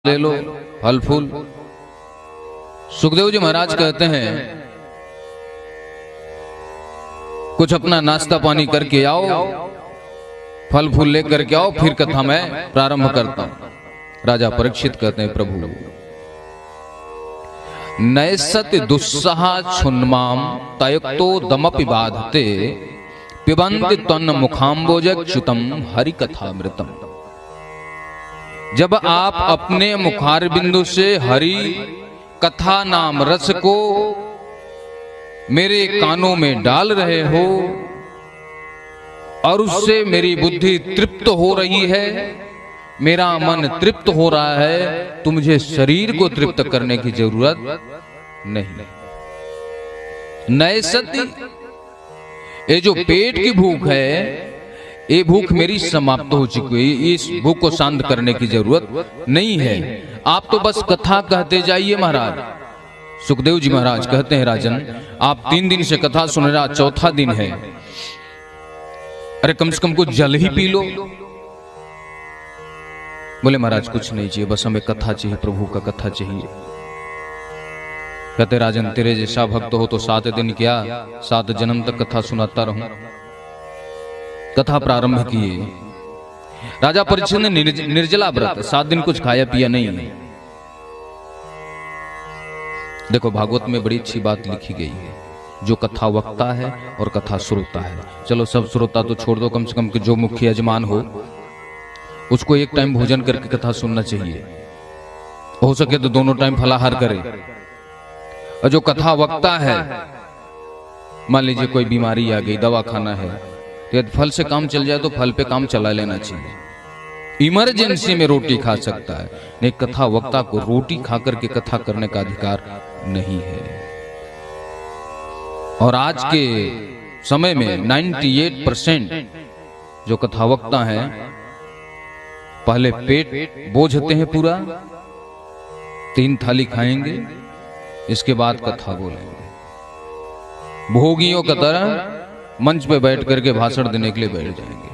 ले लो, फल फूल। सुखदेव जी महाराज कहते हैं कुछ अपना नाश्ता पानी करके आओ, फल फूल लेकर के आओ, फिर कथा मैं प्रारंभ करता हूं। राजा परीक्षित कहते हैं प्रभु नैसति दुस्सहा छुन्माम तयक्तो दमपि बाधते पिबन्ति तन्न मुखाम्बोजच्युतम हरि कथामृतम। जब आप अपने मुखार बिंदु से हरि कथा नाम रस को मेरे कानों में डाल रहे हो और उससे मेरी बुद्धि तृप्त हो रही है, मेरा मन तृप्त हो रहा है, तो मुझे शरीर को तृप्त करने की जरूरत नहीं। नैसति, ये जो पेट की भूख है, ये भूख मेरी समाप्त हो चुकी है, इस भूख को शांत करने की जरूरत नहीं है। आप तो बस कथा कहते जाइए महाराज। सुखदेव जी महाराज कहते हैं राजन, आप 3 दिन से कथा सुन रहे, आज चौथा दिन है, अरे कम से कम कुछ जल ही पी लो। बोले महाराज कुछ नहीं चाहिए, बस हमें कथा चाहिए, प्रभु का कथा चाहिए। कहते राजन तेरे जैसा भक्त हो तो 7 दिन क्या 7 जन्म तक कथा सुनाता रहूं। कथा प्रारंभ किए। राजा परीक्षित ने निर्जला व्रत 7 दिन कुछ खाया पिया नहीं। देखो भागवत में बड़ी अच्छी बात लिखी गई है, जो कथा वक्ता है और कथा श्रोता है। चलो सब श्रोता तो छोड़ दो, कम से कम कि जो मुख्य यजमान हो उसको एक टाइम भोजन करके कथा सुनना चाहिए, हो सके तो दोनों टाइम फलाहार करे। और जो कथा वक्ता है, मान लीजिए कोई बीमारी आ गई, दवा खाना है, तो यदि फल से काम चल जाए तो फल पे काम चला लेना चाहिए। इमरजेंसी में रोटी खा सकता है, नहीं कथा वक्ता को रोटी खाकर के कथा करने का अधिकार नहीं है। और आज के समय में 98% जो कथा वक्ता है, पहले पेट बोझते हैं पूरा, 3 थाली खाएंगे, इसके बाद कथा बोलेंगे। भोगियों की तरह मंच पे बैठ करके भाषण देने के लिए बैठ जाएंगे।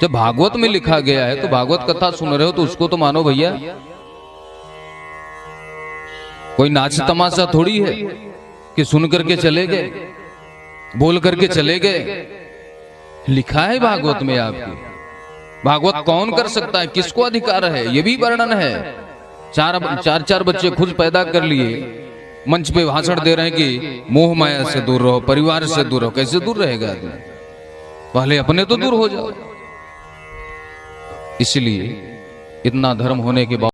जब भागवत में लिखा गया है तो भागवत कथा सुन रहे हो तो उसको तो मानो भैया, कोई नाच तमाशा थोड़ी है कि सुन करके चले गए, बोल करके चले गए। लिखा है भागवत में आपके, भागवत कौन कर सकता है, किसको अधिकार है, ये भी वर्णन है। 4 बच्चे खुद पैदा कर लिए, मंच पे भाषण दे रहे हैं कि मोह माया से दूर रहो, परिवार से दूर रहो। कैसे दूर रहेगा आदमी, पहले अपने तो दूर हो जाओ। इसलिए इतना धर्म होने के बाद